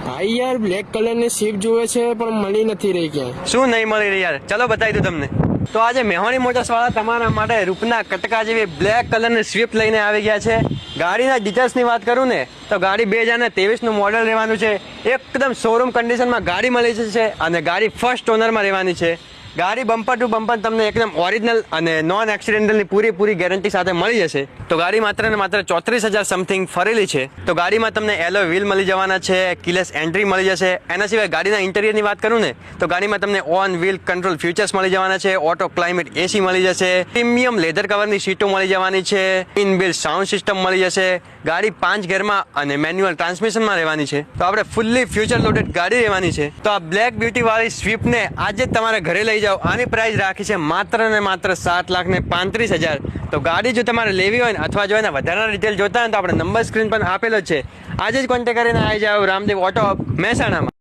હા યાર, બ્લેક કલરની સ્વિફ્ટ જોવે છે પણ મળી નથી રહી ક્યાંય. શું નહીં મળી રહી યાર? ચલો બતાવી દઉં તમને. તો આજે મેહોણી મોટર્સ વાળા તમારા માટે રૂપના કટકા જેવી બ્લેક કલરની સ્વિફ્ટ લઈને આવી ગયા છે. ગાડીના ડિટેલ્સની વાત કરું ને તો ગાડી 2023નું મોડેલ રહેવાનું છે. એકદમ શોરૂમ કન્ડિશનમાં ગાડી મળી જશે અને ગાડી ફર્સ્ટ ઓનરમાં રહેવાની છે. ગાડી બમ્પર ટુ બમ્પર તમને એકદમ ઓરિજિનલ અને નોન એક્સિડેન્ટલની પૂરી ગેરંટી સાથે મળી જશે. તો ગાડી માત્ર ને માત્ર 34,000 સમથિંગ ફરેલી છે. તો ગાડીમાં તમને એલોય વ્હીલ મળી જવાના છે, કીલેસ એન્ટ્રી મળી જશે. એના સિવાય ગાડીના ઇન્ટિરિયરની વાત કરું ને તો ગાડીમાં તમને ઓન વ્હીલ કંટ્રોલ ફ્યુચર્સ મળી જવાના છે, ઓટો ક્લાઇમેટ એસી મળી જશે, પ્રીમિયમ લેધર કવરની સીટો મળી જવાની છે, ઇનબિલ્ટ સાઉન્ડ સિસ્ટમ મળી જશે. ગાડી 5 ગેરમાં અને મેન્યુઅલ ટ્રાન્સમિશનમાં રહેવાની છે. તો આપણે ફૂલ્લી ફ્યુચર લોડેડ ગાડી રહેવાની છે. તો આ બ્લેક બ્યુટી વાળી સ્વિફ્ટને આજે તમારે ઘરે લઈ જાઓ. આની પ્રાઇસ રાખી છે માત્ર ને માત્ર 7,35,000. તો ગાડી જો તમારે લેવી હોય ને અથવા જો એના વધારાના ડિટેલ જોતા હોય તો આપણે નંબર સ્ક્રીન પર આપેલો જ છે. આજે જ કોન્ટેક્ટ કરીને આવી જાઓ રામદેવ ઓટો હબ મહેસાણામાં.